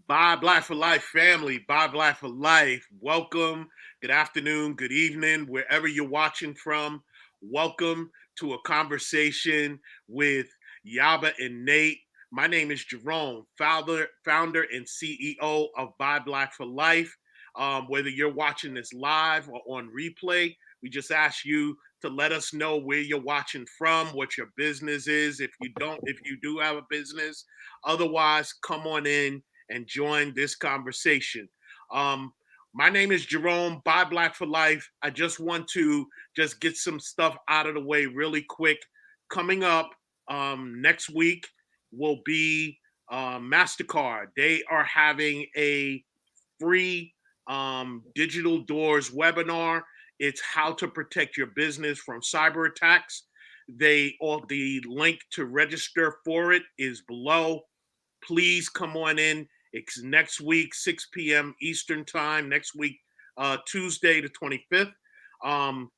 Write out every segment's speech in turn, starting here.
Buy Black for Life family, Buy Black for Life. Welcome. Good afternoon, good evening, wherever you're watching from. Welcome to a conversation with Yaba and Nate. My name is Jerome, founder and CEO of Buy Black for Life. Whether you're watching this live or on replay, we just ask you to let us know where you're watching from, what your business is. If you do have a business, otherwise, come on in and join this conversation. Um, my name is Jerome, Buy Black for Life. I just want to just get some stuff out of the way really quick. Coming up next week will be MasterCard. They are having a free digital doors webinar. It's how to protect your business from cyber attacks. The link to register for it is below. Please come on in. It's next week, 6 p.m. Eastern time, next week, Tuesday, the 25th. Um,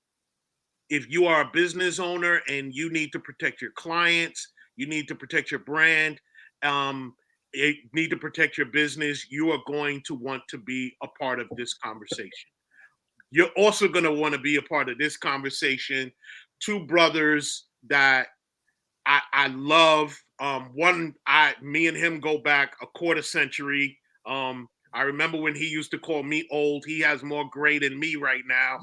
if you are a business owner and you need to protect your clients, you need to protect your brand, you need to protect your business, you are going to want to be a part of this conversation. You're also going to want to be a part of this conversation. Two brothers that I love. Me and him go back a quarter century. I remember when he used to call me old. He has more gray than me right now.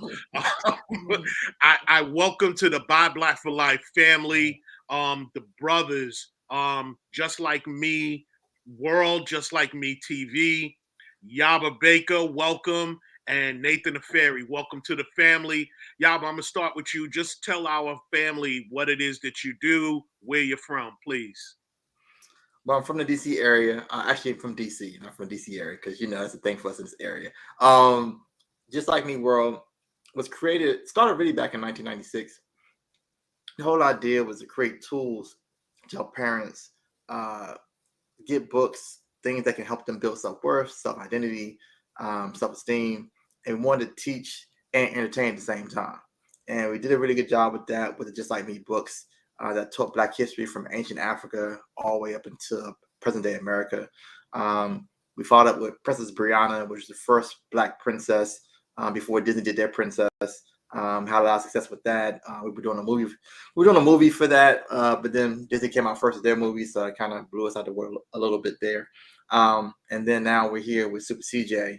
I welcome to the Buy Black for Life family. The brothers, just like me, World, just like me, TV. Yaba Baker, welcome, and Nathan Aferi, welcome to the family. Yaba, I'm gonna start with you. Just tell our family what it is that you do, where you're from, please. Well, I'm from the DC area. Actually, from DC, not from DC area, because it's a thing for us in this area. Um, just like me, World started really back in 1996. The whole idea was to create tools to help parents get books, things that can help them build self-worth, self-identity, self-esteem, and wanted to teach and entertain at the same time. And we did a really good job with that with the Just Like Me books that taught Black history from ancient Africa all the way up into present-day America. We followed up with Princess Brianna, which was the first Black princess before Disney did their princess. Had a lot of success with that. We were doing a movie. We were doing a movie for that, but then Disney came out first with their movie, so it kind of blew us out the world a little bit there. And then now we're here with Super CJ,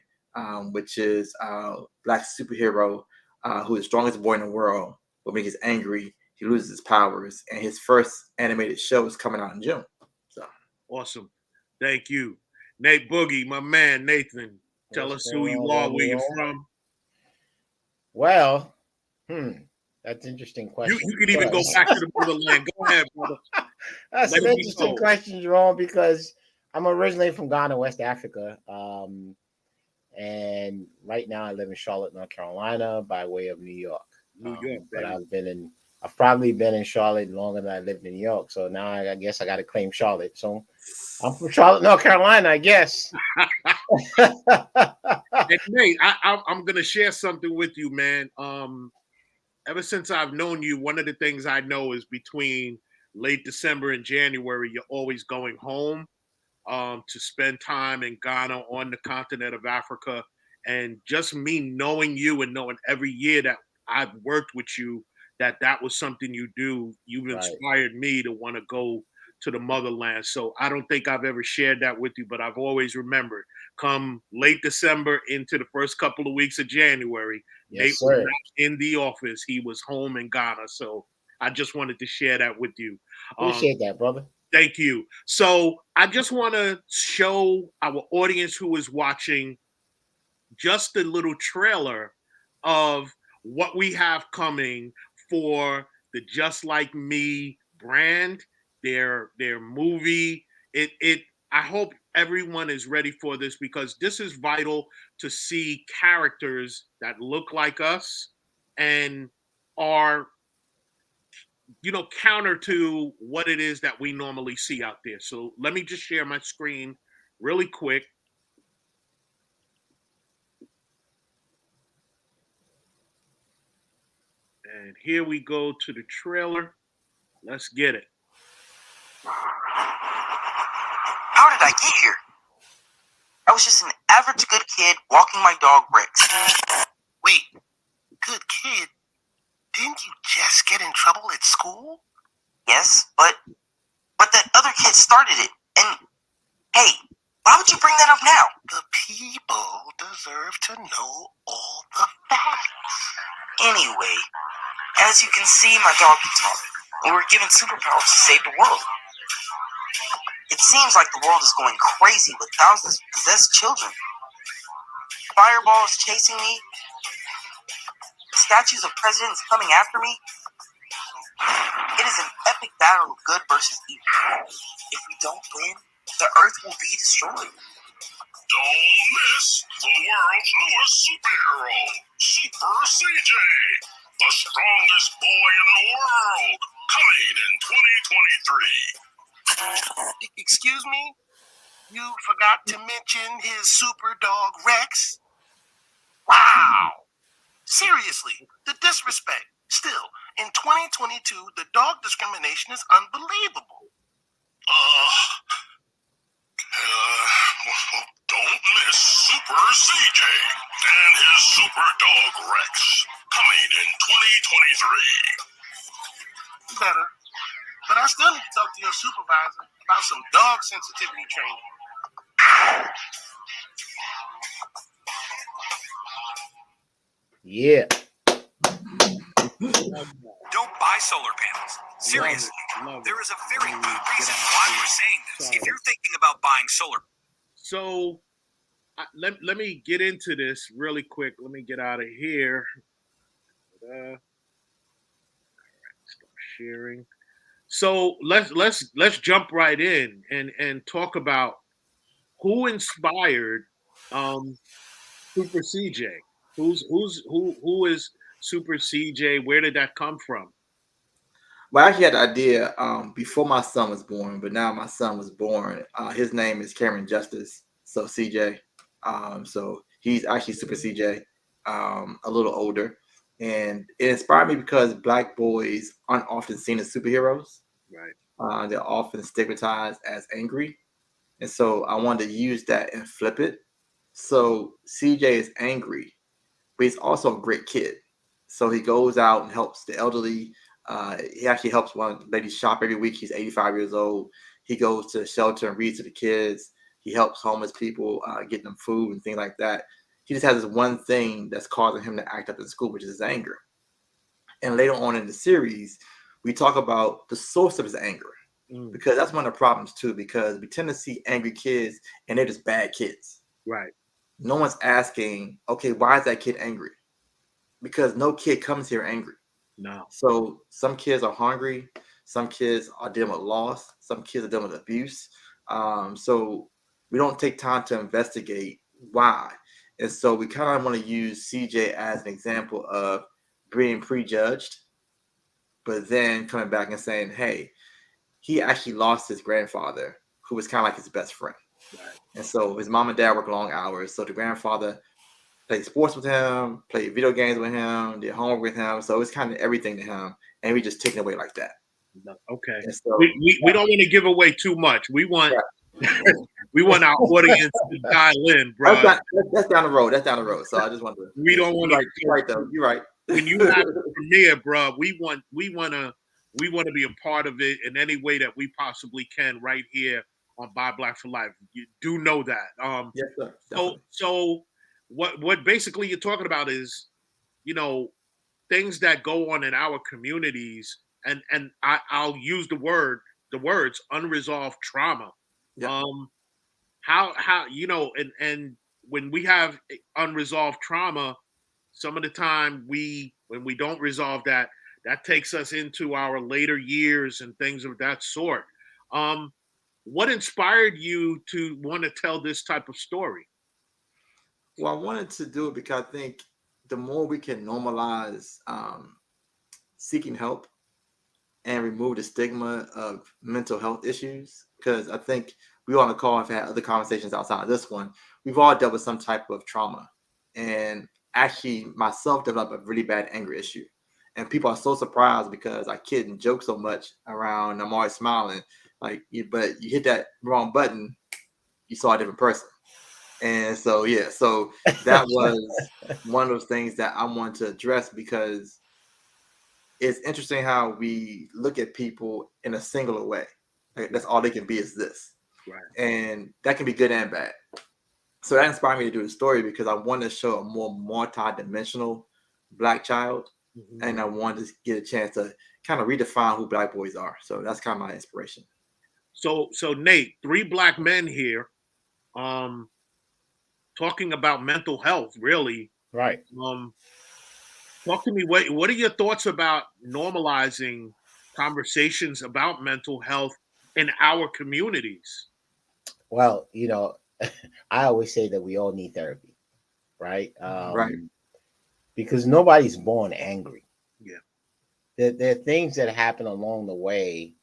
which is a Black superhero who is the strongest boy in the world. But when he gets angry, he loses his powers, and his first animated show is coming out in June. So awesome, thank you, Nate Boogie, my man Nathan. Tell What's us going who you on, are, where you're Romeo? from. Well, that's an interesting question. You could even go back to the motherland. Go ahead, brother. That's Let an it be interesting told. question, Jerome, because I'm originally from Ghana, West Africa. And right now I live in Charlotte, North Carolina, by way of New York. New York, But baby. I've probably been in Charlotte longer than I lived in New York. So now I guess I got to claim Charlotte. So I'm from Charlotte, North Carolina, I guess. And Nate, I'm gonna share something with you, man. Ever since I've known you, one of the things I know is between late December and January, you're always going home to spend time in Ghana on the continent of Africa. And just me knowing you and knowing every year that I've worked with you, that was something you do. You've Right. inspired me to want to go to the motherland. So I don't think I've ever shared that with you, but I've always remembered. Come late December into the first couple of weeks of January, Yes, Nate was sir. not in the office. He was home in Ghana. So I just wanted to share that with you. Um, Appreciate that, brother. Thank you. So I just want to show our audience who is watching just a little trailer of what we have coming for the Just Like Me brand, their movie. It I hope everyone is ready for this because this is vital to see characters that look like us and are counter to what it is that we normally see out there. So let me just share my screen really quick. And here we go to the trailer. Let's get it. How did I get here? I was just an average good kid walking my dog Rex. Wait, good kid? Didn't you just get in trouble at school? Yes, but that other kid started it. And hey, why would you bring that up now? The people deserve to know all the facts. Anyway, as you can see, my dog can talk. And we're given superpowers to save the world. It seems like the world is going crazy with thousands of possessed children. Fireballs chasing me. Statues of presidents coming after me. It is an epic battle of good versus evil. If we don't win, the earth will be destroyed. Don't miss the world's newest superhero, Super CJ, the strongest boy in the world, coming in 2023. Excuse me? You forgot to mention his super dog Rex? Wow! Seriously, the disrespect. Still, in 2022, the dog discrimination is unbelievable. Don't miss Super CJ and his super dog Rex, coming in 2023. Better. But I still need to talk to your supervisor about some dog sensitivity training. Yeah. Don't buy solar panels. Seriously, there is a very good reason why we're saying this. If you're thinking about buying solar, So let me get into this really quick. Let me get out of here. All right, stop sharing. So let's jump right in and talk about who inspired Super CJ. Who is Super CJ? Where did that come from? Well, I actually had the idea before my son was born, but now my son was born. His name is Cameron Justice, so CJ. So he's actually Super CJ, a little older. And it inspired me because Black boys aren't often seen as superheroes. Right. They're often stigmatized as angry. And so I wanted to use that and flip it. So CJ is angry, but he's also a great kid. So he goes out and helps the elderly. He actually helps one lady shop every week. He's 85 years old. He goes to the shelter and reads to the kids. He helps homeless people get them food and things like that. He just has this one thing that's causing him to act up in school, which is his anger. And later on in the series, we talk about the source of his anger, because that's one of the problems too, because we tend to see angry kids and they're just bad kids. Right. No one's asking, okay, why is that kid angry? Because no kid comes here angry. No. So some kids are hungry. Some kids are dealing with loss. Some kids are dealing with abuse. So we don't take time to investigate why. And so we kind of want to use CJ as an example of being prejudged, but then coming back and saying, hey, he actually lost his grandfather, who was kind of like his best friend. Right. And so his mom and dad worked long hours. So the grandfather played sports with him, played video games with him, did homework with him. So it's kind of everything to him. And we just take it away like that. No. Okay. So, We don't want to give away too much. We want we want our audience to dial in, bro. That's down the road. That's down the road. So I just want to. We don't want to. You're right, though. You're right. When you have a premiere, bro, we want to be a part of it in any way that we possibly can, right here on Buy Black for Life. You do know that. Yes, sir. So what basically you're talking about is, things that go on in our communities, and I'll use the words unresolved trauma. Yeah. How and when we have unresolved trauma, some of the time when we don't resolve that takes us into our later years and things of that sort. What inspired you to want to tell this type of story? Well, I wanted to do it because I think the more we can normalize seeking help and remove the stigma of mental health issues, because I think we on the call have had other conversations outside of this one. We've all dealt with some type of trauma, and actually myself developed a really bad anger issue. And people are so surprised because I kid and joke so much around. I'm always smiling, but you hit that wrong button, you saw a different person. And so yeah, so that was one of those things that I want to address because it's interesting how we look at people in a singular way. Like, that's all they can be is this. Right. And that can be good and bad. So that inspired me to do the story because I wanted to show a more multi-dimensional Black child. Mm-hmm. And I wanted to get a chance to kind of redefine who Black boys are. So that's kind of my inspiration. So Nate, 3 Black men here, talking about mental health, really. Right. Talk to me. What are your thoughts about normalizing conversations about mental health in our communities? Well, I always say that we all need therapy, right? Right. Because nobody's born angry. Yeah. There are things that happen along the way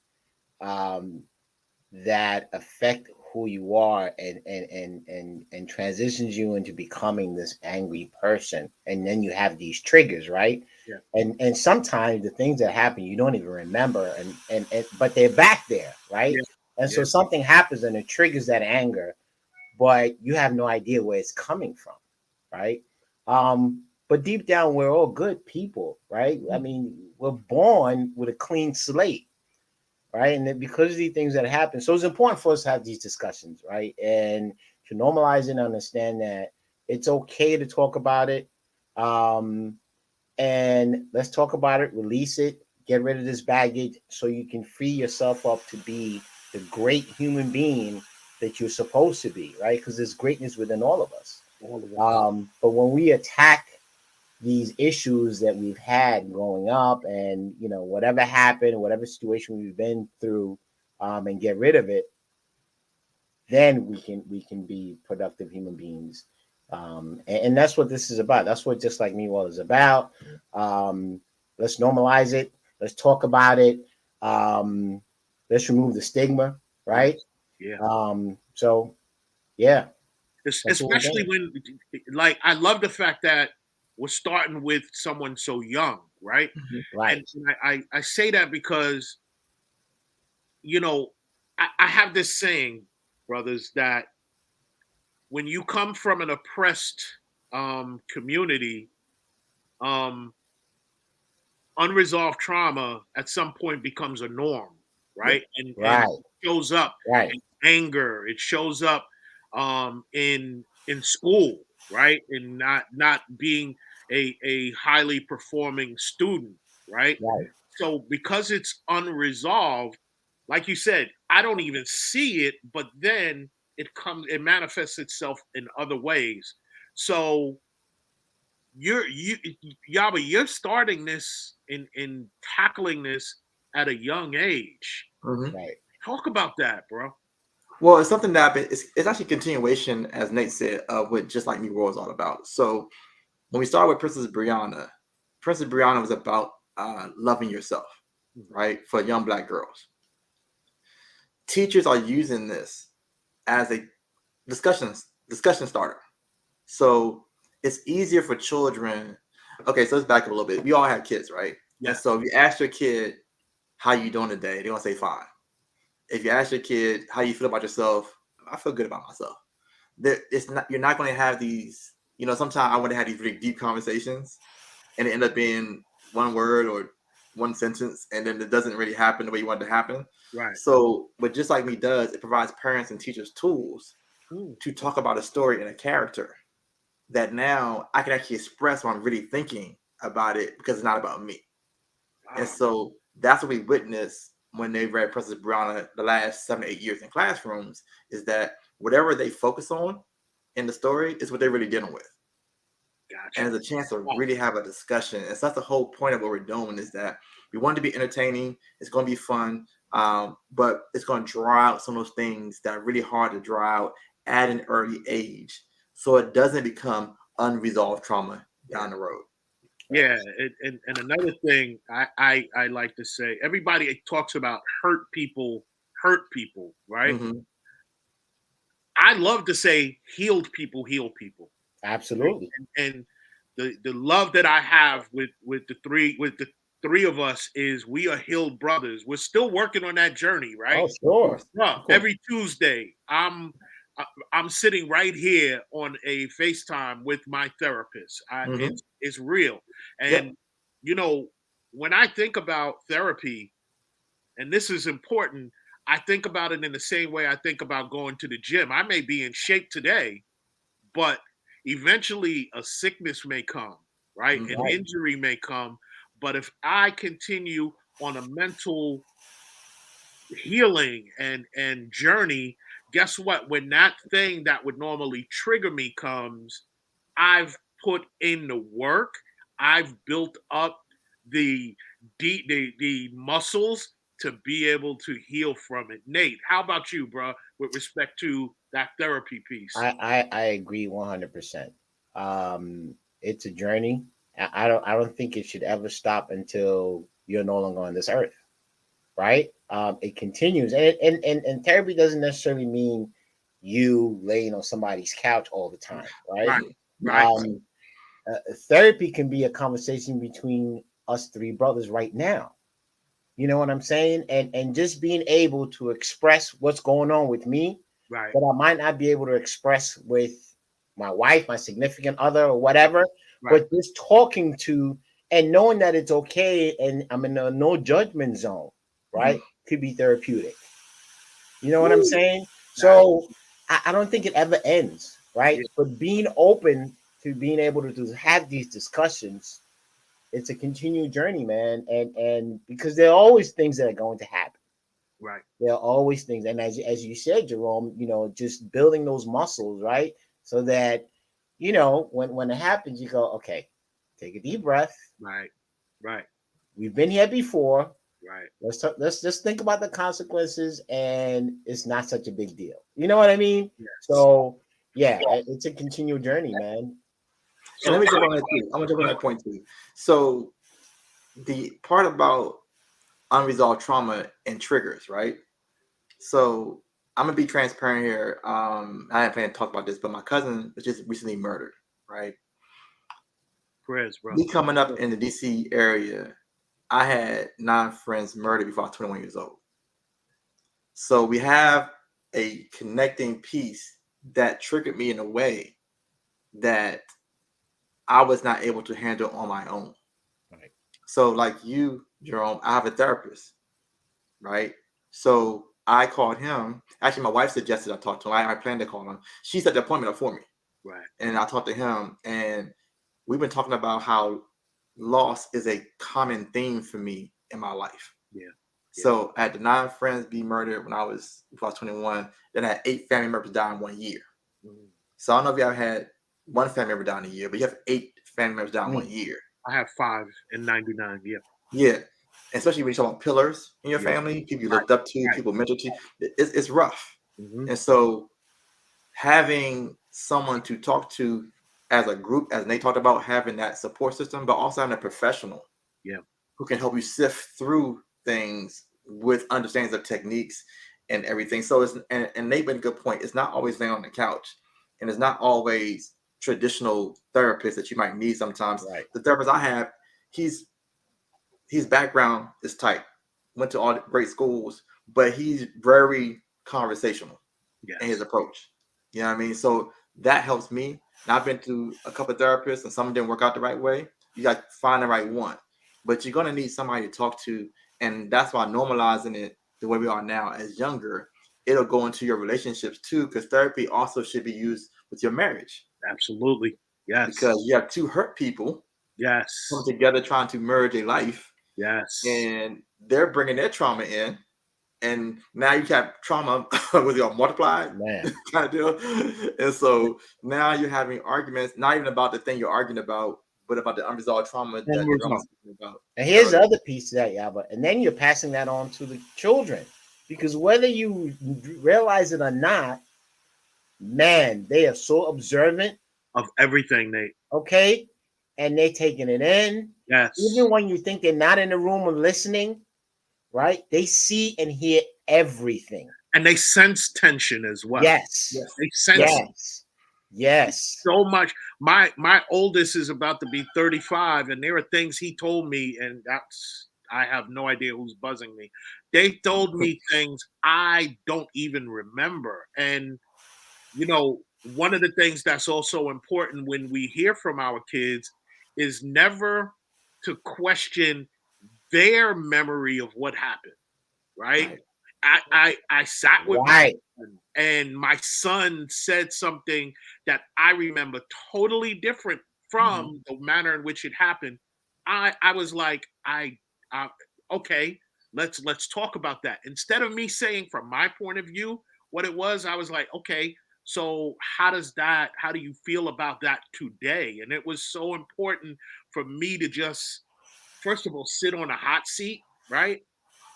that affect who you are and transitions you into becoming this angry person. And then you have these triggers, right? Yeah. And sometimes the things that happen you don't even remember, and but they're back there, right? Yeah. And so something happens and it triggers that anger, but you have no idea where it's coming from, right? But deep down, we're all good people, right? I mean, we're born with a clean slate, right? And then because of these things that happen, so it's important for us to have these discussions, right? And to normalize and understand that it's okay to talk about it. And let's talk about it, release it, get rid of this baggage so you can free yourself up to be the great human being that you're supposed to be, right? Because there's greatness within all of us. But when we attack these issues that we've had growing up and whatever happened, whatever situation we've been through, and get rid of it, then we can be productive human beings. And that's what this is about. That's what Just Like Me Well is about. Let's normalize it. Let's talk about it. Let's remove the stigma, right? Yeah. So yeah. Especially when, like, I love the fact that we're starting with someone so young, right? Right. And I say that because, I have this saying, brothers, that when you come from an oppressed community, unresolved trauma at some point becomes a norm, right? And it shows up in anger. It shows up in school, right? And not being a highly performing student, right? So because it's unresolved, like you said, I don't even see it, but then it manifests itself in other ways. So you Yaba, you're starting this in tackling this at a young age. Right. Talk about that, bro. Well, it's something that it's actually continuation, as Nate said, of what Just Like Me World is all about. So when we started with Princess Brianna was about loving yourself, right, for young Black girls. Teachers are using this as a discussion starter. So it's easier for children. Okay, so let's back up a little bit. We all have kids, right? Yeah. And so if you ask your kid, how you doing today? They're gonna say fine. If you ask your kid how you feel about yourself, I feel good about myself. You're not going to have these. Sometimes I want to have these really deep conversations, and it end up being one word or one sentence, and then it doesn't really happen the way you want it to happen. Right. So, what Just Like Me does, it provides parents and teachers tools to talk about a story and a character that now I can actually express what I'm really thinking about it because it's not about me. Wow. And so that's what we witnessed when they read Princess Brianna the last 7 to 8 years in classrooms, is that whatever they focus on in the story is what they're really dealing with. Gotcha. And there's a chance to really have a discussion. And so that's the whole point of what we're doing, is that we want to be entertaining. It's going to be fun, but it's going to draw out some of those things that are really hard to draw out at an early age, so it doesn't become unresolved trauma down the road. Yeah, and another thing I like to say, everybody talks about hurt people, right? Mm-hmm. I love to say healed people heal people. Absolutely. And the love that I have with the three of us is we are healed brothers. We're still working on that journey, right? Oh, sure. Every Tuesday, I'm I'm sitting right here on a FaceTime with my therapist. Mhm. It's real. Yep. And you know, when I think about therapy, and this is important, I think about it in the same way I think about going to the gym. I may be in shape today, but eventually a sickness may come, right? An Mhm. Right. injury may come. But if I continue on a mental healing and journey, guess what? When that thing that would normally trigger me comes, I've put in the work. I've built up the the muscles to be able to heal from it. Nate, how about you, bro? With respect to that therapy piece? I agree 100%. It's a journey. I don't think it should ever stop until you're no longer on this earth, right? It continues, and therapy doesn't necessarily mean you laying on somebody's couch all the time, right? Right, right, Um, Therapy can be a conversation between us three brothers right now. You know what I'm saying? And just being able to express what's going on with me right, that I might not be able to express with my wife, my significant other, or whatever, right. but just talking to and knowing that it's okay and I'm in a no judgment zone, Mhm. right? Could be therapeutic. You know what I'm Woo. saying? That, So I don't think it ever ends, right? yeah, But being open to being able to have these discussions, it's a continued journey, man. And because there are always things that are going to happen. right. There are always things, and as you said, Jerome, just building those muscles, right? So that when it happens, you go, okay, take a deep breath. Right, right, We've been here before. right. Let's just think about the consequences, and it's not such a big deal. You know what I mean? Yes. So yeah, it's a continual journey, man. And So, let me jump on that too. I'm gonna jump on that point too. So the part about unresolved trauma and triggers, right? So I'm gonna be transparent here. I didn't plan to talk about this, but my cousin was just recently murdered, right? prayers, Me brother. coming up in the DC area, I had 9 friends murdered before I was 21 years old. So we have a connecting piece that triggered me in a way that I was not able to handle on my own. Right. So, like you, Jerome, I have a therapist, right? So I called him. Actually, my wife suggested I talk to him. I planned to call him. She set the appointment up for me, Right, and I talked to him. And we've been talking about how loss is a common theme for me in my life. yeah, yeah. So I had the 9 friends be murdered when I was before I was 21. Then I had 8 family members die in 1 year. Mhm. So I don't know if y'all had one family member die in a year, but you have 8 family members die in Mm. 1 year. I have 5 in '99. Yeah, Yeah. Especially when you talk about pillars in your yeah. family, people you Right, looked up to, right. people mentored you. It's rough. Hmm. And so having someone to talk to as a group, as Nate talked about, having that support system, but also having a professional Yeah, who can help you sift through things with understandings of techniques and everything. So and Nate made a good point. It's not always laying on the couch, and it's not always traditional therapists that you might need sometimes. Right. The therapist I have, he's his background is tight, went to all great schools, but he's very conversational in his yes. approach. You know what I mean? So that helps me. And I've been to a couple of therapists and some didn't work out the right way. You got to find the right one. But you're gonna need somebody to talk to. And that's why normalizing it the way we are now as younger, it'll go into your relationships too, because therapy also should be used with your marriage. Absolutely. Yes. Because you have two hurt people coming Yes. together trying to merge a life, Yes. and they're bringing their trauma in, and now you have trauma with your multiplied Man. kind of deal. And so now you're having arguments, not even about the thing you're arguing about, but about the unresolved trauma that Jerome was Unresolved. speaking about And here's the earlier. other piece to that, Yaba. And then you're passing that on to the children. Because whether you realize it or not, man, they are so observant, Of everything, Nate. okay? And they taking it in. Yes. Even when you think they're not in the room or listening, right? They see and hear everything. And they sense tension as well. Yes. Yes. They sense it Yes. Yes. so much. My oldest is about to be 35, and there are things he told me, and that's I have no idea who's buzzing me. They told me things I don't even remember. And you know, one of the things that's also important when we hear from our kids is never to question their memory of what happened, right? Right. I sat with my Right. son, and my son said something that I remember totally different Mhm. from the manner in which it happened. I was like, I okay, let's talk about that. Instead of me saying from my point of view what it was, I was like, okay, so how do you feel about that today? And it was so important for me to just first of all sit on a hot seat, right?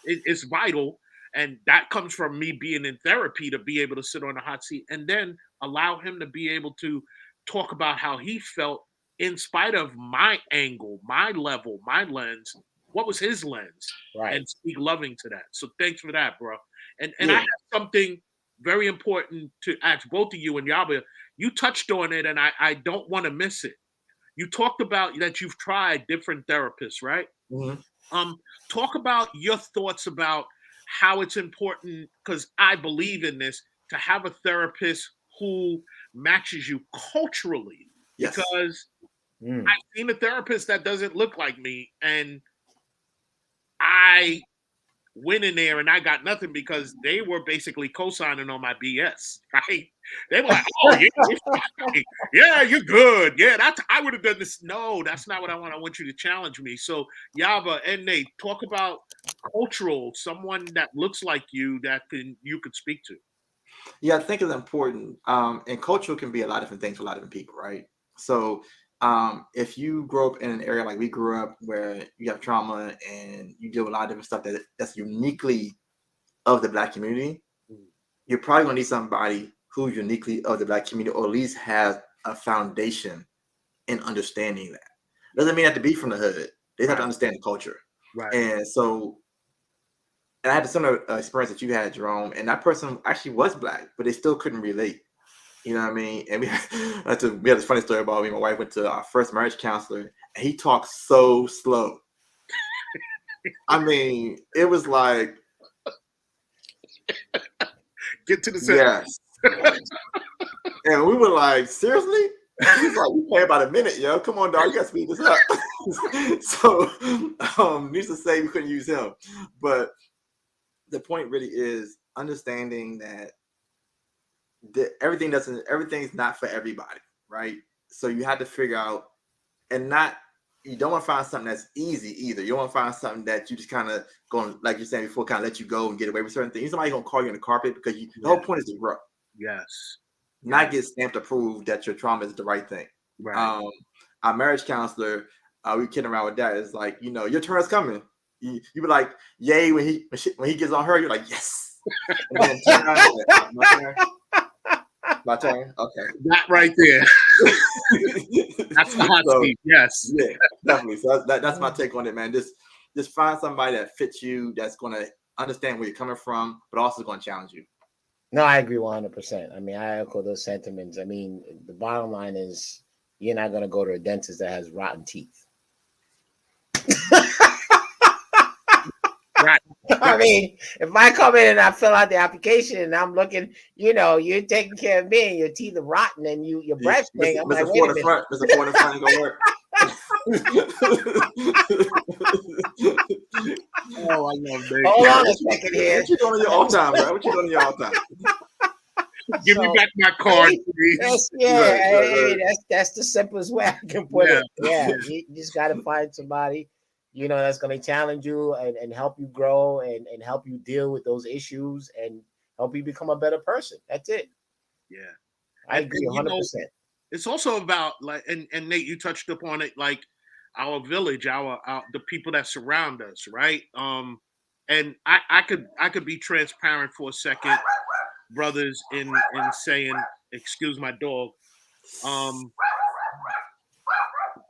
It's vital, and that comes from me being in therapy to be able to sit on a hot seat and then allow him to be able to talk about how he felt in spite of my angle, my level, my lens. What was his lens? Right. And speak loving to that. So thanks for that, bro. And I Yeah. have something very important to ask both of you and Yaba. You touched on it, and I don't want to miss it. You talked about that you've tried different therapists, right? Mhm. Um, Talk about your thoughts about how it's important, because I believe in this, to have a therapist who matches you culturally. Yes. Because Mm. I've seen a therapist that doesn't look like me, and I went in there and I got nothing because they were basically co-signing on my BS, right? They were like, "Oh yeah, you're fine. Yeah, you're good. Yeah, that's I would have done this." No, that's not what I want. I want you to challenge me. So Yava and Nate, talk about cultural, someone that looks like you that you could speak to. Yeah, I think it's important. And culture can be a lot of different things for a lot of different people, right? So, if you grow up in an area like we grew up, where you have trauma and you deal with a lot of different stuff that's uniquely of the Black community, Mm. you're probably gonna need somebody who's uniquely of the Black community, or at least has a foundation in understanding that. Doesn't mean they have to be from the hood. They have to Right, understand the culture. right. And so, and I had a similar experience that you had, Jerome. And that person actually was Black, but they still couldn't relate. You know what I mean? And we we had this funny story about me. My wife went to our first marriage counselor, and he talked so slow. I mean, it was like, Get to the sentence. yes. And we were like, seriously? He's like, you play about a minute, yo. Come on, dog. You gotta speed this up. So, needs to say we couldn't use him. But the point really is understanding that everything's not for everybody, right? So you have to figure out, and not, you don't want to find something that's easy either. You don't want to find something that you just kind of going, like you're saying before, kind of let you go and get away with certain things. Somebody's gonna call you on the carpet because the Yeah. whole point is to grow, Yes. not get stamped to prove that your trauma is the right thing. Right. Our marriage counselor, we kidding around with that. It's like, your turn's coming. You be like, yay, when he gets on her, you're like, yes. And then turn around, like, my turn. My turn. Okay. That right there. That's the hot So, seat. Yes. yeah, definitely. So that's my take on it, man. Just find somebody that fits you, that's gonna understand where you're coming from, but also going to challenge you. No, I agree 100%. I mean, I echo those sentiments. I mean, the bottom line is you're not going to go to a dentist that has rotten teeth. Right. I mean, if I come in and I fill out the application and I'm looking, you're taking care of me and your teeth are rotten and your breath stink, I'm like, Mr. wait a Ford in minute. front, Mr. Ford in front ain't gonna work. Oh, I love Nate. Hold on a second here. What you doing in your off time, man? What you doing in your off time? Give me So, back my card, please. Right. That's the simplest way I can put Yeah. it. Yeah, you just got to find somebody, that's going to challenge you and help you grow and help you deal with those issues and help you become a better person. That's it. Yeah. I agree And 100%. it's also about, like, and Nate, you touched upon it, like our village, our the people that surround us, right? And I could be transparent for a second, brothers, in saying, excuse my dog,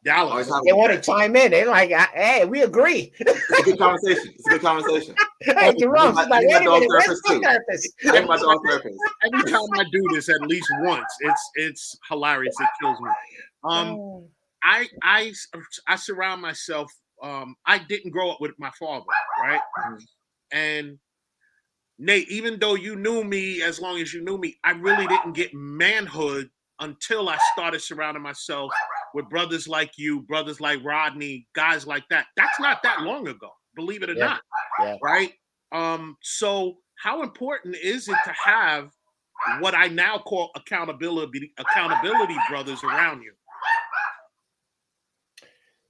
Dallas. They want to chime in. They're like, hey, we agree. It's a good conversation. It's a good conversation. Hey, Jerome, she's like, wait a minute, where's my therapist? I'm my dog therapist. Every time I do this at least once, it's hilarious. It kills me. I surround myself. I didn't grow up with my father, right? And Nate, even though you knew me as long as you knew me, I really didn't get manhood until I started surrounding myself with brothers like you, brothers like Rodney, guys like that. That's not that long ago, believe it or Yeah. not, Yeah. right? So how important is it to have what I now call accountability brothers around you?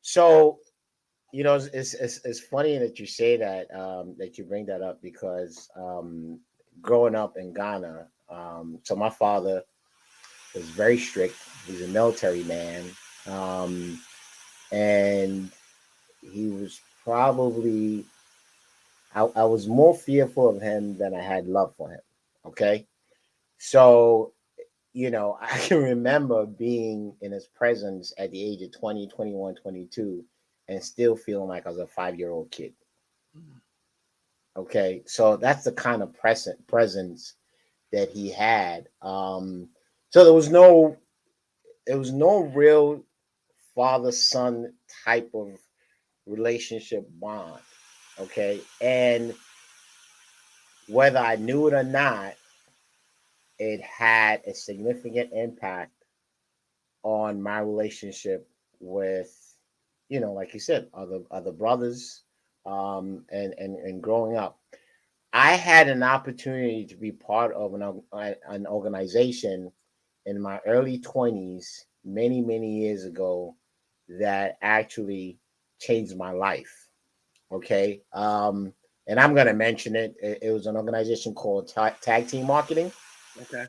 So, you know, it's funny that you say that, that you bring that up, because growing up in Ghana, so my father was very strict. He's a military man, and he was probably, I was more fearful of him than I had love for him. Okay, so you know, I can remember being in his presence at the age of 20, 21, 22, and still feeling like I was a 5-year-old kid. Okay, so that's the kind of presence that he had. So there was no real father son type of relationship bond. Okay, and whether I knew it or not, it had a significant impact on my relationship with, you know, like you said, other brothers, and growing up. I had an opportunity to be part of an organization in my early 20s, many years ago, that actually changed my life. Okay. And I'm going to mention it. It was an organization called Tag Team Marketing. Okay.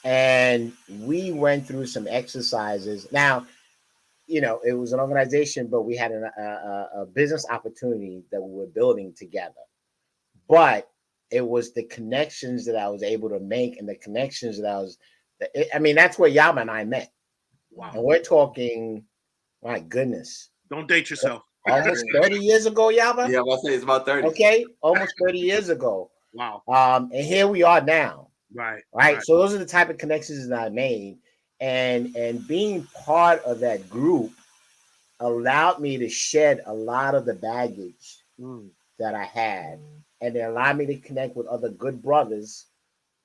And we went through some exercises. Now, you know, it was an organization, but we had a business opportunity that we were building together. But it was the connections that I was able to make, and the connections that I mean, that's where Yaba and I met. Wow. And we're talking, my goodness, Don't date yourself. almost 30 years ago, Yaba. Yeah, I'll say it's about 30. Okay, almost 30 years ago. Wow. And here we are now. Right. Right. So those are the type of connections that I made, and being part of that group allowed me to shed a lot of the baggage that I had, and it allowed me to connect with other good brothers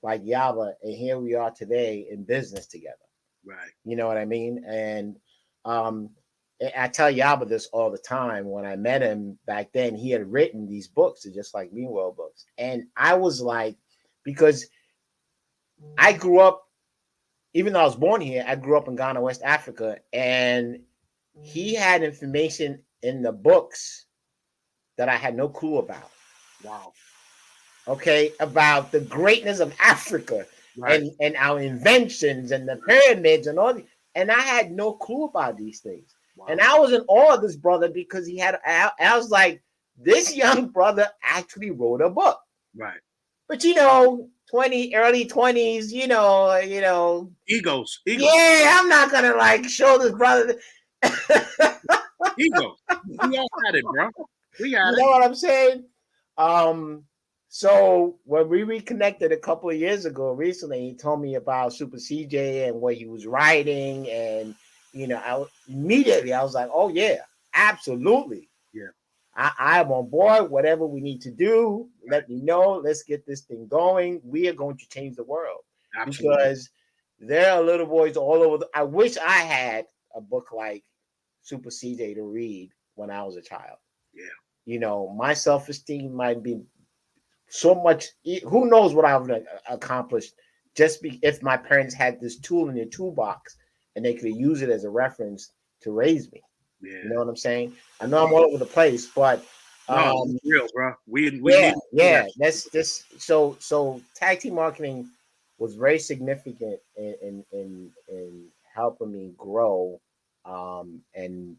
like Yaba, and here we are today in business together. Right. You know what I mean? And I tell Yaba this all the time. When I met him back then, he had written these books, Just Like Me World books, and I was like, because I grew up, even though I was born here, I grew up in Ghana, West Africa, and he had information in the books that I had no clue about. Wow. Okay, about the greatness of Africa, Right. and our inventions and the pyramids and all, and I had no clue about these things. Wow. And I was in awe of this brother, because I was like, this young brother actually wrote a book. Right. But you know, early 20s, you know, Egos. yeah, I'm not gonna like show this brother. Ego. We all had it, bro. We had You know what I'm saying? So when we reconnected a couple of years ago, recently, he told me about Super CJ and what he was writing, and you know, immediately I was like, oh yeah, absolutely. Yeah. I am on board. Whatever we need to do, let me know. Let's get this thing going. We are going to change the world. Absolutely. Because there are little boys all over. I wish I had a book like Super CJ to read when I was a child. Yeah. You know, my self-esteem might be so much. Who knows what I would have accomplished if my parents had this tool in their toolbox and they could use it as a reference to raise me. Yeah. You know what I'm saying? I know I'm all over the place, but no, real, bro. We yeah. That's this. So tag team marketing was very significant in helping me grow, and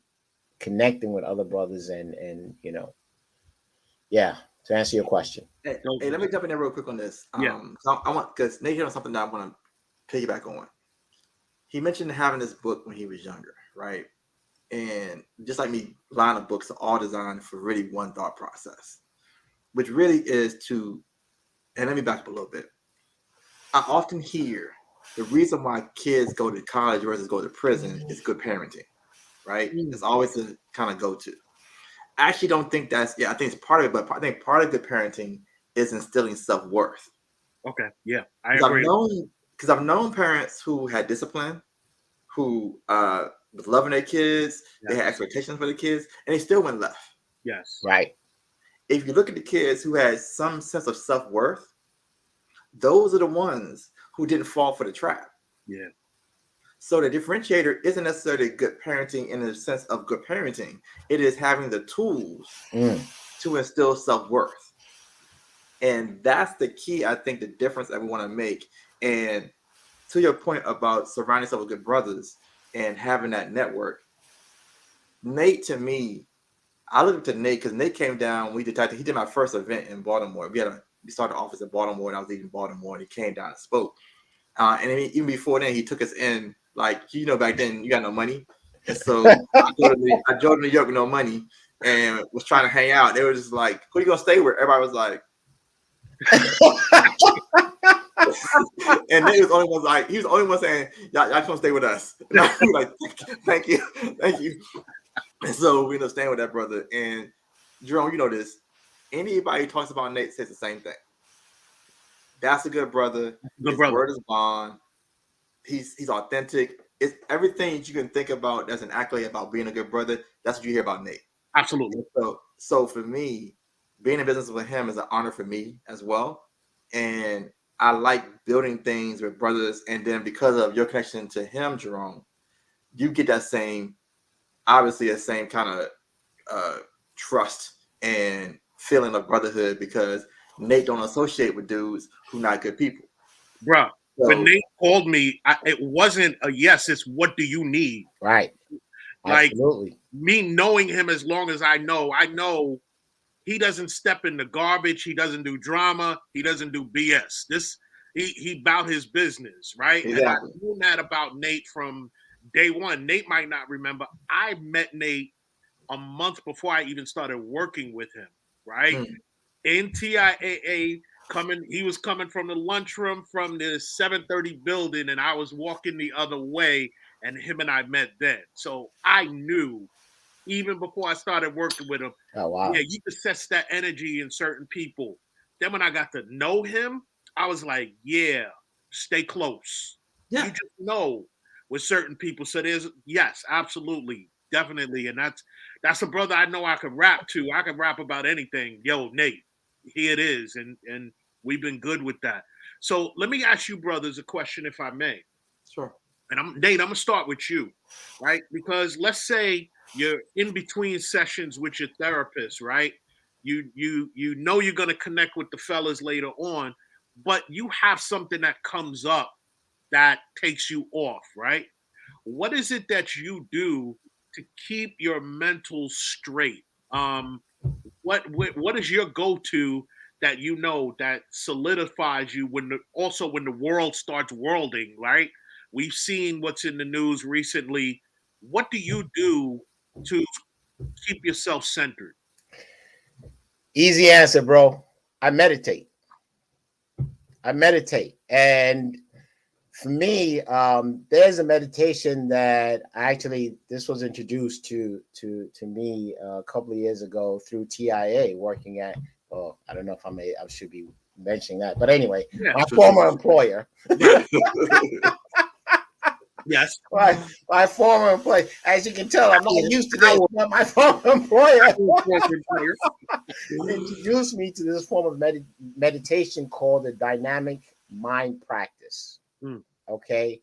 connecting with other brothers, and you know, yeah. To answer your question, hey, let me jump in there real quick on this. Yeah. So I want, because Nate hit on something that I want to piggyback on. He mentioned having this book when he was younger, right? And just like me, line of books are all designed for really one thought process, which really is to, and let me back up a little bit. I often hear the reason why kids go to college versus go to prison is good parenting, right? It's always a kind of go-to. I actually don't think I think it's part of it, but I think part of good parenting is instilling self-worth. Okay, yeah, I agree. Because I've known parents who had discipline, who was loving their kids, they had expectations for the kids, and they still went left. Yes. Right. If you look at the kids who had some sense of self-worth, those are the ones who didn't fall for the trap. Yeah. So the differentiator isn't necessarily good parenting in the sense of good parenting. It is having the tools to instill self-worth. And that's the key, I think, the difference that we want to make. And to your point about surrounding yourself with good brothers and having that network, Nate, to me, I looked to Nate because Nate came down. He did my first event in Baltimore. We started the office in Baltimore, and I was leaving Baltimore, and he came down and spoke. And even before then, he took us in. Like, back then you got no money, and so I drove to New York with no money and was trying to hang out. They were just like, "Who you gonna stay with?" Everybody was like, and Nate was the only one he was the only one saying, "Y'all gonna stay with us." And I was like, "Thank you." And so we ended up staying with that brother. And Jerome, you know this. Anybody who talks about Nate says the same thing. That's a good brother. His word is bond. He's authentic. It's everything that you can think about that's an accolade about being a good brother. That's what you hear about Nate. Absolutely. So for me, being in business with him is an honor for me as well. And I like building things with brothers. And then because of your connection to him, Jerome, you get that same kind of trust and feeling of brotherhood, because Nate don't associate with dudes who not good people. Bruh, when Nate called me, it wasn't a yes, it's what do you need? Right. Absolutely. Like, me knowing him as long as I know he doesn't step in the garbage. He doesn't do drama. He doesn't do BS. He about his business, right? Exactly. And I knew that about Nate from day one. Nate might not remember. I met Nate a month before I even started working with him, right? In TIAA, he was coming from the lunchroom from the 730 building, and I was walking the other way, and him and I met then. So I knew, even before I started working with him, oh wow, yeah, you could sense that energy in certain people. Then when I got to know him, I was like, yeah, stay close. Yeah. You just know with certain people. So yes, absolutely, definitely. And that's a brother I know I could rap to. I could rap about anything. Yo, Nate, here it is. And we've been good with that. So let me ask you brothers a question, if I may. Sure. And Nate, I'm gonna start with you, right? Because let's say you're in between sessions with your therapist, right? You know you're gonna connect with the fellas later on, but you have something that comes up that takes you off, right? What is it that you do to keep your mental straight? What is your go-to that that solidifies you when the world starts worlding, right? We've seen what's in the news recently. What do you do to keep yourself centered? Easy answer, bro. I meditate. And for me, there's a meditation that this was introduced to me a couple of years ago through TIA, working at. Oh, I don't know if I should be mentioning that, but anyway, my former employer. Yes, my former employer. As you can tell, I'm not used to this, but my former employer introduced me to this form of meditation called the dynamic mind practice. Okay,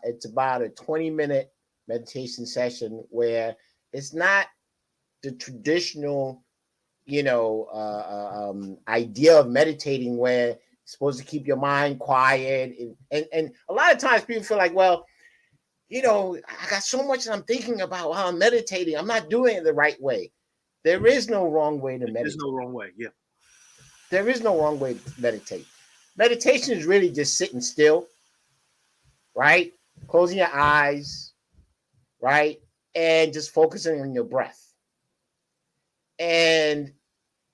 it's about a 20-minute meditation session where it's not the traditional, idea of meditating where you're supposed to keep your mind quiet, and a lot of times people feel like, well, I got so much that I'm thinking about while I'm meditating, I'm not doing it the right way. There is no wrong way to meditate. There's no wrong way. Yeah, there is no wrong way to meditate. Meditation is really just sitting still, right? Closing your eyes, right? And just focusing on your breath. And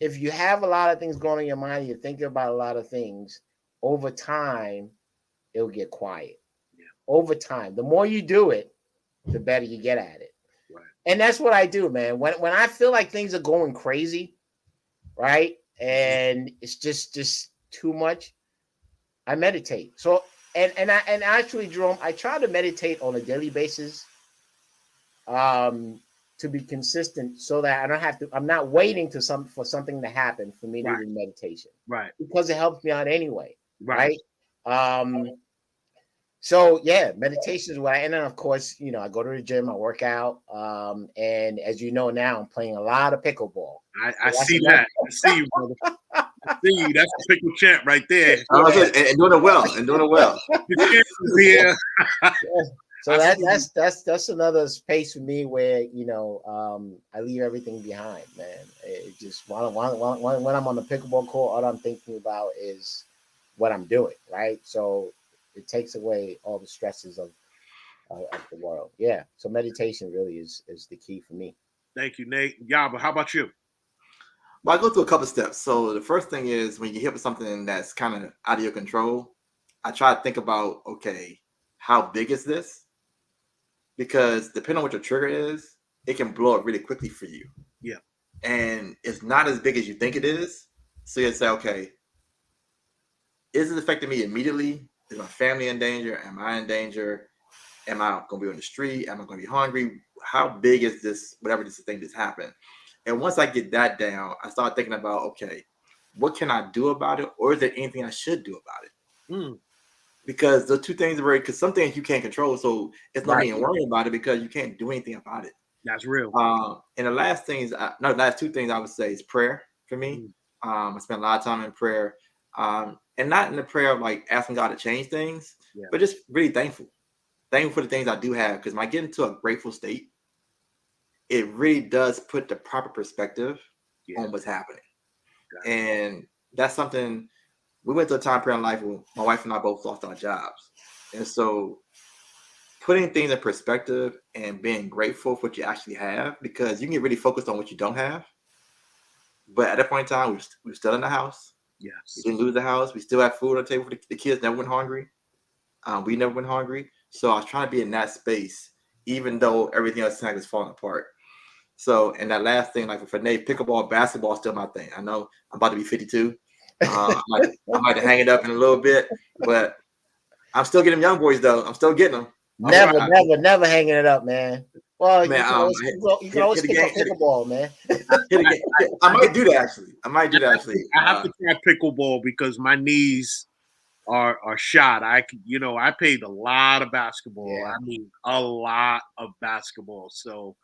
if you have a lot of things going on in your mind, you're thinking about a lot of things, over time, it'll get quiet. Yeah. Over time. The more you do it, the better you get at it. Right. And that's what I do, man. When I feel like things are going crazy, right? and it's just too much. I meditate. So and actually, Jerome, I try to meditate on a daily basis, to be consistent, so that I don't have to. I'm not waiting for something to happen for me to Right. do meditation, Right. because it helps me out anyway, Right. right? So yeah, meditation is what and then of course, I go to the gym, I work out, and as you know now, I'm playing a lot of pickleball. I So that's see another. that. I see you, brother. I see you. That's the pickle champ right there. And doing it well. And doing it well. The champ is here. So I see that's another space for me where I leave everything behind, man. It just when I'm on the pickleball court, all I'm thinking about is what I'm doing, right? So it takes away all the stresses of the world. Yeah. So meditation really is the key for me. Thank you, Nate. Yaba, how about you? Well, I go through a couple steps. So the first thing is when you hit with something that's kind of out of your control, I try to think about, okay, how big is this? Because depending on what your trigger is, it can blow up really quickly for you. Yeah. And it's not as big as you think it is. So you say, okay, is it affecting me immediately? Is my family in danger? Am I in danger? Am I going to be on the street? Am I going to be hungry? How big is this, whatever this thing that's happened? And once I get that down, I start thinking about, okay, what can I do about it? Or is there anything I should do about it? Because the two things are because some things you can't control. So it's not being worried about it because you can't do anything about it. That's real. And the last two things I would say is prayer for me. I spend a lot of time in prayer, and not in the prayer of like asking God to change things, but just really thankful for the things I do have. Because when I get into a grateful state, it really does put the proper perspective on what's happening. And that's something we went through a time period in life where my wife and I both lost our jobs. And so putting things in perspective and being grateful for what you actually have, because you can get really focused on what you don't have. But at that point in time, we were still in the house. Yes. We didn't lose the house. We still had food on the table for the kids. Never went hungry. We never went hungry. So I was trying to be in that space, even though everything else was falling apart. So, and that last thing, like for Nate, pickleball, basketball is still my thing. I know I'm about to be 52. I might hang it up in a little bit, but I'm still getting young boys though. I'm still getting them. Never hanging it up, man. Well, man, you can always pick up pickleball, man. I might do that actually. I have to try pickleball because my knees are shot. I paid a lot of basketball. Yeah. I mean, a lot of basketball. So,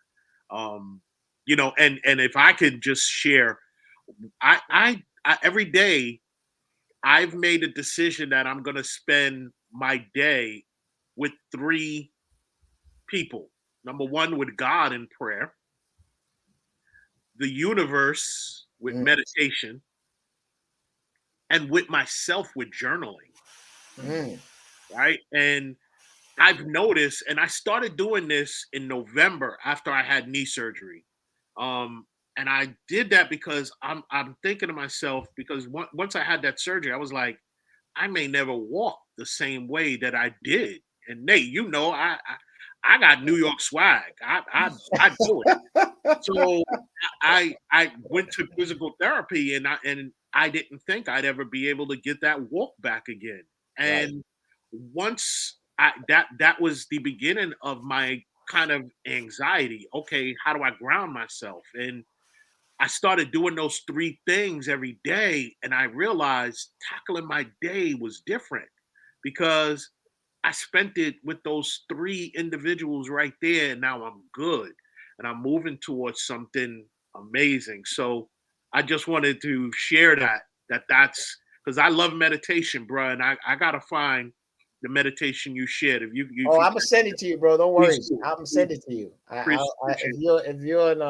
and if I could just share, I every day I've made a decision that I'm going to spend my day with 3 people. Number 1 with God in prayer, the universe with meditation, and with myself with journaling. Right? And I've noticed, and I started doing this in November after I had knee surgery. And I did that because I'm thinking to myself, because once I had that surgery, I was like, I may never walk the same way that I did. And Nate, I got New York swag. I do it. So I went to physical therapy, and I didn't think I'd ever be able to get that walk back again. And once that was the beginning of my kind of anxiety. Okay, how do I ground myself? And I started doing those 3 things every day, and I realized tackling my day was different because I spent it with those 3 individuals right there, and now I'm good, and I'm moving towards something amazing. So I just wanted to share that's because I love meditation, bro, and I gotta find the meditation you shared. If you I'm gonna send it to you, bro. Don't worry. I'm gonna send it to you. If you're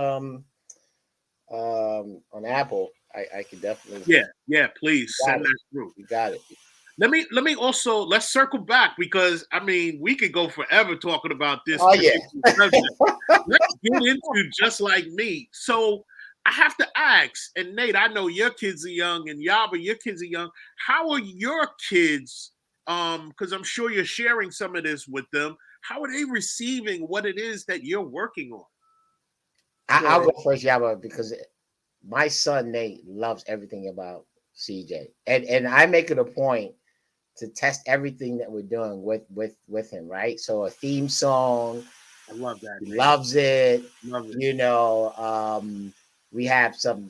on Apple, I could definitely. Yeah. Please send that through. You got it. Let me also let's circle back because I mean we could go forever talking about this. Oh yeah. Let's get into Just Like Me. So I have to ask, and Nate, I know your kids are young, and Yaba, your kids are young. How are your kids? Because I'm sure you're sharing some of this with them. How are they receiving what it is that you're working on? I'll go first, Yaba, because my son Nate loves everything about CJ, and I make it a point to test everything that we're doing with him, right? So a theme song, I love that, he man. loves it. Love it. You know, we have some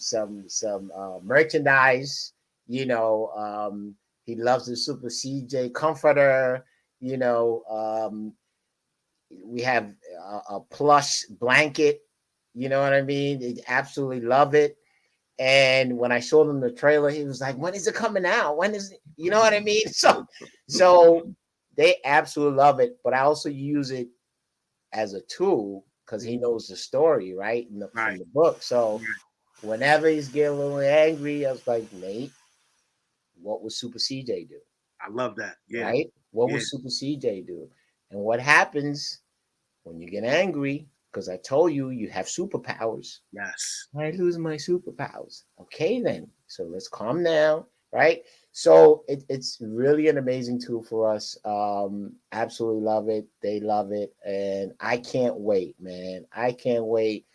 merchandise. You know, he loves the Super CJ comforter. You know, we have a plush blanket. You know what I mean? They absolutely love it. And when I showed him the trailer, he was like, "When is it coming out? When is it?" You know what I mean? So they absolutely love it. But I also use it as a tool because he knows the story, right? From the book. So whenever he's getting a little angry, I was like, Nate, what would Super CJ do? I love that. Yeah. Right? What Yeah. would Super CJ do? And what happens when you get angry? Because I told you you have superpowers. Yes. I lose my superpowers. Okay, then. So let's calm down, right? So it's really an amazing tool for us. Absolutely love it. They love it. And I can't wait, man. I can't wait.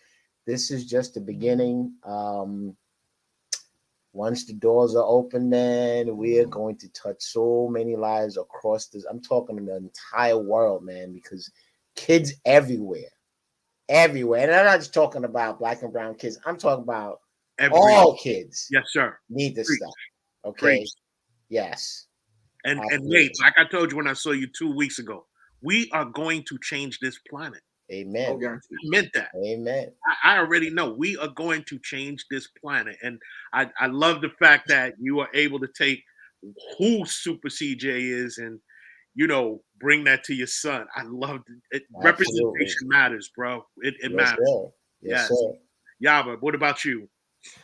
This is just the beginning. Once the doors are open, man, we are going to touch so many lives across this. I'm talking the entire world, man, because kids everywhere. And I'm not just talking about black and brown kids. I'm talking about all kids. Yes, sir. Need this Preach. stuff. Okay. Preach. Yes. And Absolutely. Nate, like I told you when I saw you 2 weeks ago, we are going to change this planet. Amen. Oh, guaranteed. I meant that. Amen. I already know we are going to change this planet. And I love the fact that you are able to take who Super CJ is and, you know, bring that to your son. I love it. Representation matters, bro. It Yes, matters. sir. Yes, sir. Yaba, what about you?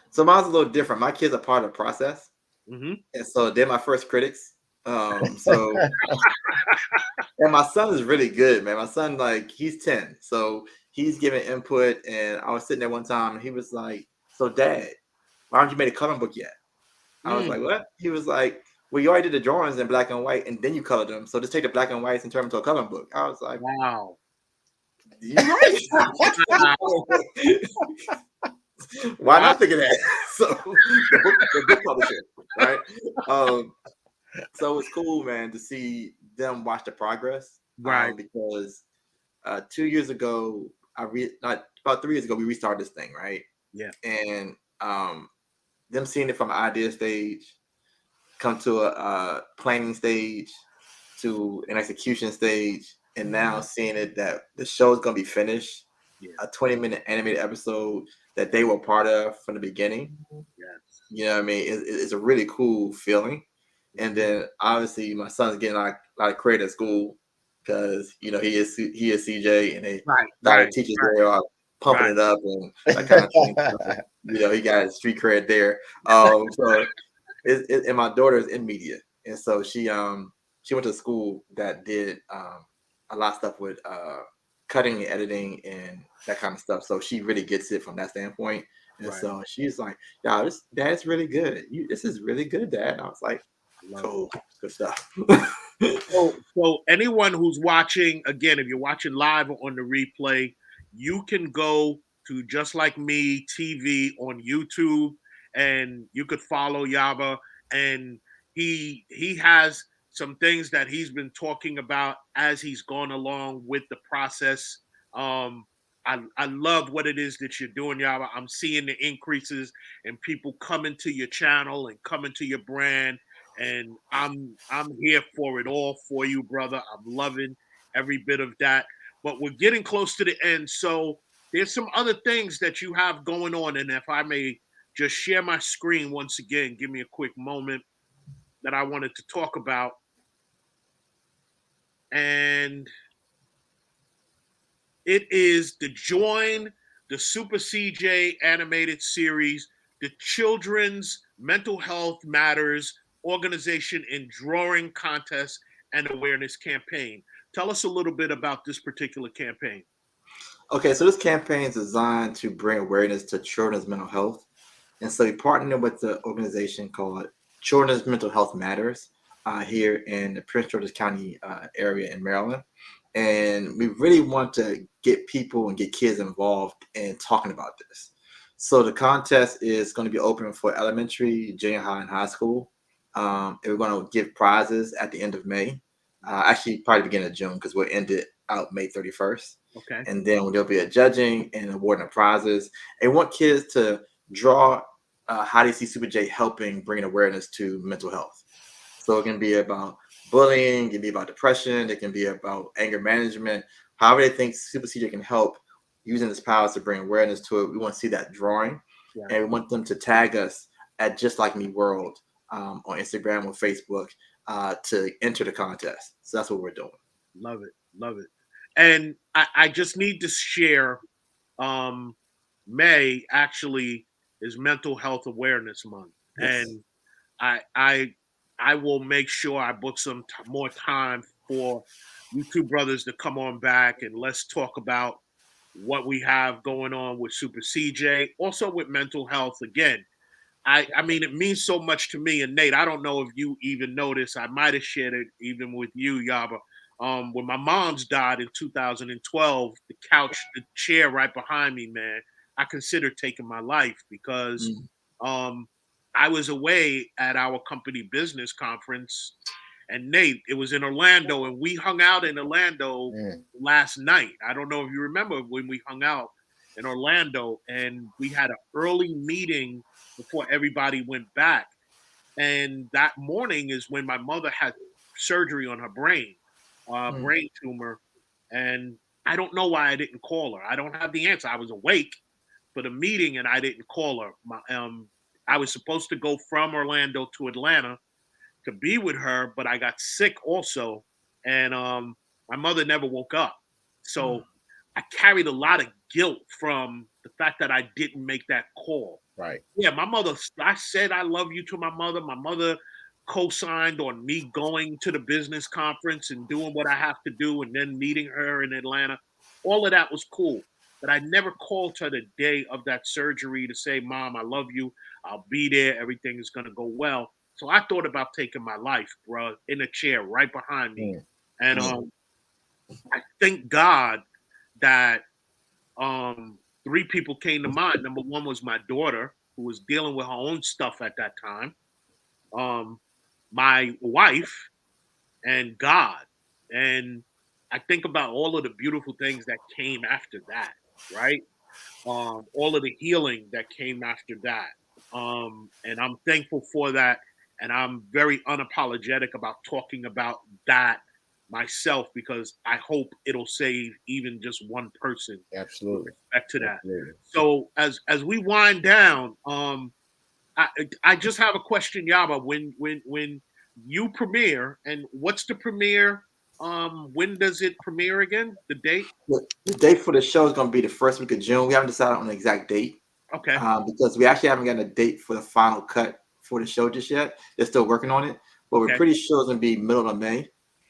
So mine's a little different. My kids are part of the process. Mm-hmm. And so they're my first critics. And my son is really good, man. My son, like, he's 10. So he's giving input. And I was sitting there one time and he was like, "So Dad, why haven't you made a coloring book yet?" I was like, "What?" He was like, "Well, you already did the drawings in black and white and then you colored them. So just take the black and whites and turn them into a coloring book." I was like, wow. You're right. Why not think of that? So the book publisher, right? So it's cool, man, to see them watch the progress. Right. Because 2 years ago, about 3 years ago, we restarted this thing, right? Yeah. And them seeing it from an idea stage, come to a planning stage, to an execution stage, and now seeing it that the show is gonna be finished, a 20-minute animated episode that they were part of from the beginning. Yes. You know what I mean? It's a really cool feeling. And then obviously my son's getting a lot of credit at school because, you know, he is CJ and they the teachers there are pumping it up and that kind of thing. So, you know, he got his street cred there. So and my daughter is in media, and so she went to school that did a lot of stuff with cutting and editing and that kind of stuff. So she really gets it from that standpoint. And so she's like, "Yeah, Dad's really good. This is really good, Dad." And I was like, "Cool, good stuff." So anyone who's watching, again, if you're watching live or on the replay, you can go to Just Like Me TV on YouTube, and you could follow Yaba. And he has some things that he's been talking about as he's gone along with the process. I love what it is that you're doing, Yaba. I'm seeing the increases and people coming to your channel and coming to your brand. And I'm here for it all for you, brother. I'm loving every bit of that. But we're getting close to the end. So there's some other things that you have going on. And if I may just share my screen once again, give me a quick moment that I wanted to talk about. And it is the Join the Super CJ animated series, the Children's Mental Health Matters Organization in Drawing Contest and Awareness Campaign. Tell us a little bit about this particular campaign. Okay, so this campaign is designed to bring awareness to children's mental health. And so we partnered with the organization called Children's Mental Health Matters here in the Prince George's County area in Maryland. And we really want to get people and get kids involved in talking about this. So the contest is going to be open for elementary, junior high, and high school. And we're going to give prizes at the end of May. Actually, probably beginning of June because we'll end it out May 31st. Okay. And then there'll be a judging and awarding of prizes. And we want kids to draw how they see Super J helping bring awareness to mental health. So it can be about bullying, it can be about depression, it can be about anger management. However they think Super CJ can help using his powers to bring awareness to it. We want to see that drawing, and we want them to tag us at Just Like Me World on Instagram or Facebook to enter the contest. So that's what we're doing. Love it, love it. And I just need to share. May actually is Mental Health Awareness Month, Yes. and I will make sure I book some more time for you two brothers to come on back and let's talk about what we have going on with Super CJ, also with mental health. Again, I mean, it means so much to me. And Nate, I don't know if you even noticed. I might have shared it even with you, Yaba. When my mom's died in 2012, the chair right behind me, man, I considered taking my life because um, I was away at our company business conference, and Nate, it was in Orlando, and we hung out in Orlando last night. I don't know if you remember when we hung out in Orlando, and we had an early meeting before everybody went back. And that morning is when my mother had surgery on her brain tumor. And I don't know why I didn't call her. I don't have the answer. I was awake for the meeting and I didn't call her. I was supposed to go from Orlando to Atlanta to be with her, but I got sick also. And my mother never woke up. So I carried a lot of guilt from the fact that I didn't make that call. Right. Yeah, my mother, I said I love you to my mother. My mother co-signed on me going to the business conference and doing what I have to do and then meeting her in Atlanta. All of that was cool. But I never called her the day of that surgery to say, Mom, I love you. I'll be there. Everything is going to go well. So I thought about taking my life, bro, in a chair right behind me. And I thank God that three people came to mind. Number one was my daughter, who was dealing with her own stuff at that time, my wife, and God. And I think about all of the beautiful things that came after that, right? All of the healing that came after that. And I'm thankful for that. And I'm very unapologetic about talking about that myself because I hope it'll save even just one person. Absolutely. With respect to that. Absolutely. So as we wind down, I just have a question, Yaba. When you premiere, and what's the premiere? When does it premiere again? The date? The date for the show is going to be the first week of June. We haven't decided on the exact date. Okay. Because we actually haven't gotten a date for the final cut for the show just yet. They're still working on it, but we're pretty sure it's going to be middle of May.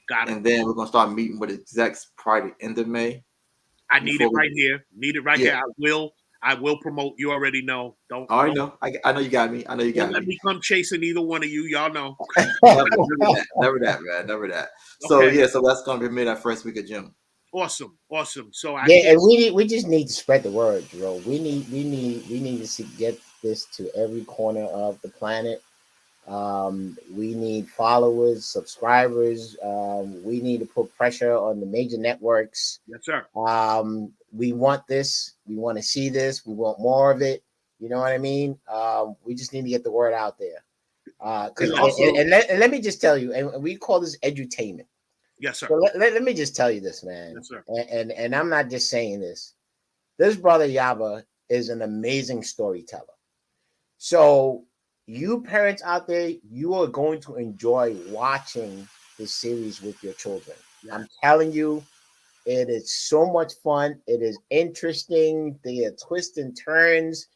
Got it. And then we're going to start meeting with execs probably the end of May. I need it right here. Need it right here. I will promote. You already know. Don't. I know. I know you got me. I know you got me. Let me come chasing either one of you. Y'all know. Never that, man. Never that. So yeah, so that's going to be mid that first week of June. Awesome. So and we just need to spread the word, bro. We need to get this to every corner of the planet. We need followers, subscribers. We need to put pressure on the major networks. Yes, sir. We want this. We want to see this. We want more of it. You know what I mean? We just need to get the word out there. Let me just tell you, and we call this edutainment. Yes, sir. So let me just tell you this, man. Yes, sir. And I'm not just saying this. This brother Yaba is an amazing storyteller. So you parents out there, you are going to enjoy watching this series with your children. Yeah. I'm telling you, it is so much fun. It is interesting. There are twists and turns.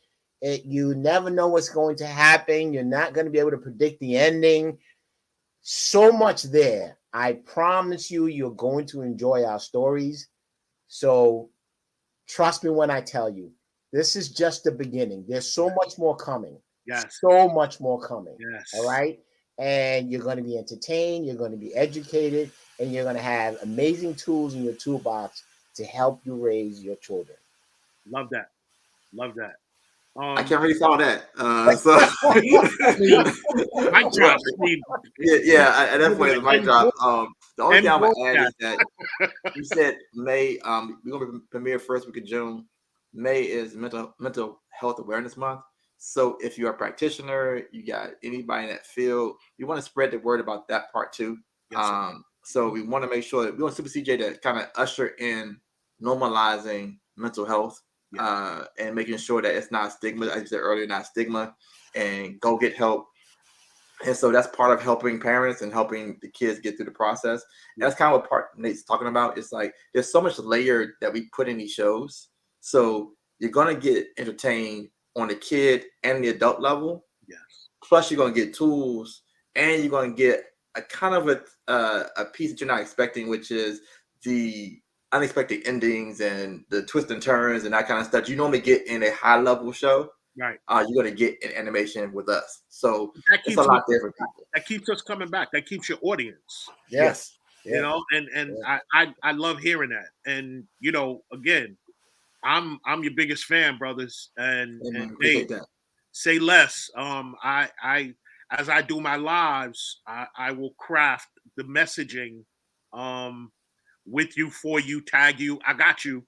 You never know what's going to happen. You're not going to be able to predict the ending. So much there. I promise you, you're going to enjoy our stories. So trust me when I tell you, this is just the beginning. There's so much more coming. Yes. So much more coming. Yes. All right. And you're going to be entertained. You're going to be educated. And you're going to have amazing tools in your toolbox to help you raise your children. Love that. Love that. I can't really follow that. So mic drop. yeah. At that point, the mic drop. The only thing I'm gonna add yeah. is that you said May. We're gonna premiere first week of June. May is mental health awareness month. So if you're a practitioner, you got anybody in that field, you want to spread the word about that part too. Yes, So we want to make sure that we want Super CJ to kind of usher in normalizing mental health, and making sure that it's not stigma, as I said earlier, not stigma, and go get help. And so that's part of helping parents and helping the kids get through the process. And that's kind of what part Nate's talking about. It's like there's so much layered that we put in these shows. So you're gonna get entertained on the kid and the adult level. Yes. Plus you're gonna get tools, and you're gonna get a kind of a piece that you're not expecting, which is the unexpected endings and the twists and turns and that kind of stuff you normally get in a high level show. Right. You're gonna get in animation with us. So That it's a lot there for people. That keeps us coming back. That keeps your audience. Yes. You know, and I love hearing that. And you know, again, I'm your biggest fan, brothers. And appreciate that. Say less. I as I do my lives, I will craft the messaging with you, for you, tag you. I got you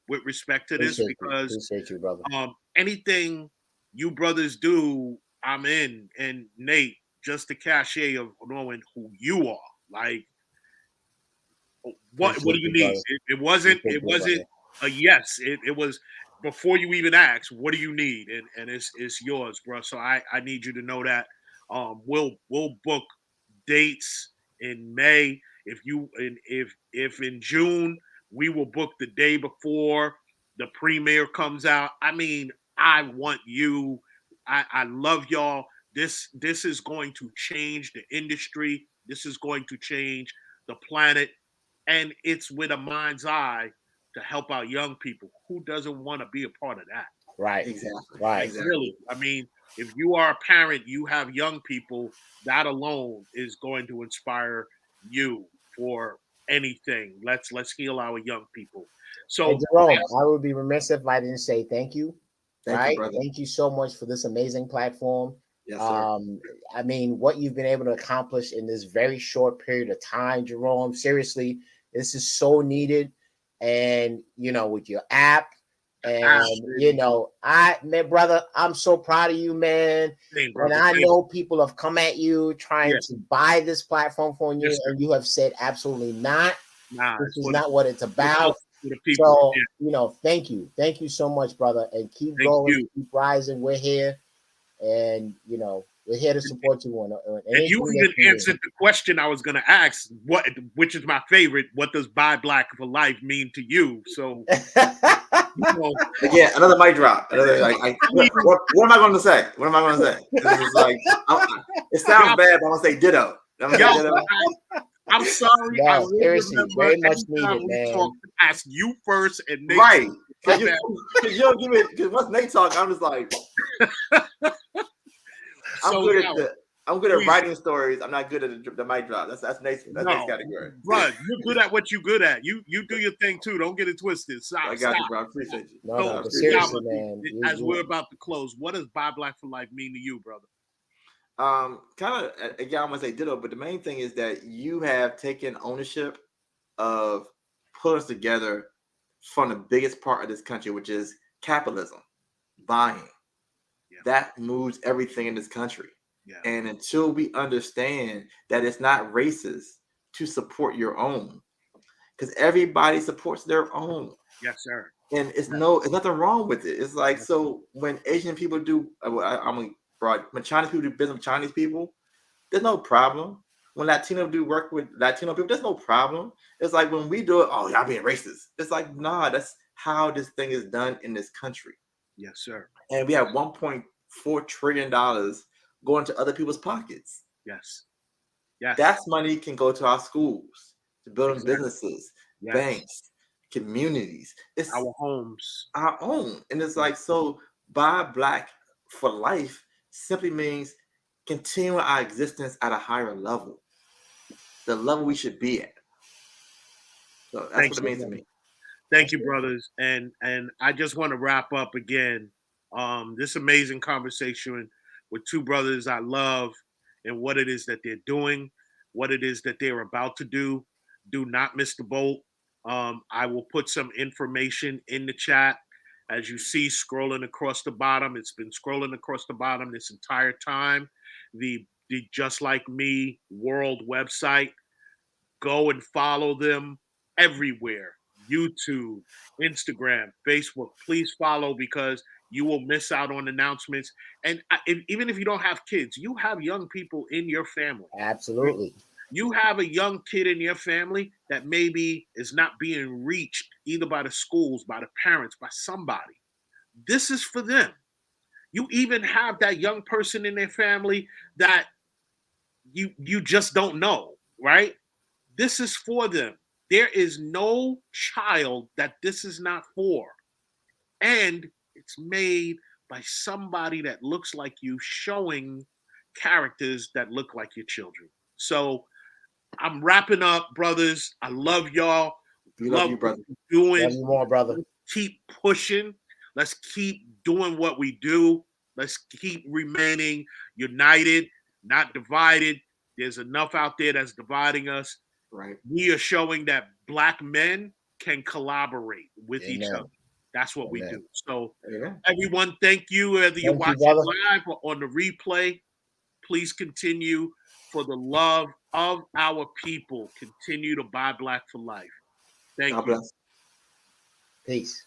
with respect to this, because appreciate you, brother. Anything you brothers do, I'm in. And Nate, just the cachet of knowing who you are. Like, what do you need? It wasn't a yes. It was before you even asked, what do you need? And it's yours, bro. So I need you to know that. We'll book dates in May. If in June, we will book the day before the premiere comes out. I mean, I want you. I love y'all. This is going to change the industry. This is going to change the planet. And it's with a mind's eye to help out young people. Who doesn't want to be a part of that? Right. Exactly. Right. Exactly. Really. I mean, if you are a parent, you have young people, that alone is going to inspire you for anything. Let's heal our young people. So, hey, Jerome, I would be remiss if I didn't say thank you. Thank you, brother. Thank you so much for this amazing platform. Yes, sir. I mean, what you've been able to accomplish in this very short period of time, Jerome, seriously, this is so needed. And, you know, with your app, and, you know, man, brother, I'm so proud of you, man. And I know people have come at you trying to buy this platform for you, and you have said absolutely not. This is not what it's about. So, you know, thank you. Thank you so much, brother. And keep going, keep rising. We're here. And, you know, we're here to support you on and you even answered the question I was going to ask, which is my favorite. What does Buy Black for Life mean to you? So, you know, again, another mic drop. What am I going to say? What am I going to say? This is like, it sounds bad, but I'm going to say ditto. I'm sorry. No, I will seriously, very much needed, man. Ask you first, and Nate right. Because you don't give it. Because once Nate talk, I'm just like, I'm good at writing stories. I'm not good at the mic drop. That's Nate's category. Bro, you're good at what you're good at. You do your thing too. Don't get it twisted. I got you, bro. I appreciate you. No, seriously, man. As we're about to close, what does Buy Black for Life mean to you, brother? Kind of again, I'm gonna say ditto, but the main thing is that you have taken ownership of pulling us together from the biggest part of this country, which is capitalism, buying. Yeah. That moves everything in this country. Yeah. And until we understand that it's not racist to support your own, because everybody supports their own. Yes, sir. And it's nothing wrong with it. It's like, so when Asian people do, when Chinese people do business with Chinese people, there's no problem. When Latino do work with Latino people, there's no problem. It's like when we do it, oh, y'all being racist. It's like, nah, that's how this thing is done in this country. Yes, sir. And we have $1.4 trillion going to other people's pockets. Yes. Yes. That money can go to our schools, to building businesses, banks, communities. It's our homes. Our own. And it's like, so Buy Black for Life simply means continuing our existence at a higher level, the level we should be at. So that's what it means to me. Thank you, brothers. And I just want to wrap up again. This amazing conversation with two brothers I love and what it is that they're doing, what it is that they're about to do. Do not miss the boat. I will put some information in the chat. As you see, scrolling across the bottom, it's been scrolling across the bottom this entire time. The Just Like Me World website. Go and follow them everywhere. YouTube, Instagram, Facebook. Please follow because you will miss out on announcements. And even if you don't have kids, you have young people in your family. Absolutely. You have a young kid in your family that maybe is not being reached either by the schools, by the parents, by somebody. This is for them. You even have that young person in their family that you just don't know, right? This is for them. There is no child that this is not for. And it's made by somebody that looks like you, showing characters that look like your children. So I'm wrapping up, brothers. I love y'all. We love you, brother. What you're doing. Love you more, brother. Let's keep pushing. Let's keep doing what we do. Let's keep remaining united, not divided. There's enough out there that's dividing us. Right. We are showing that Black men can collaborate with Amen. each other. That's what we Amen. do. So, Amen. Everyone, thank you. Whether you're Thank you, watching brother. live or on the replay, please continue for the love of our people. Continue to buy Black for life. Thank God you. bless. Peace.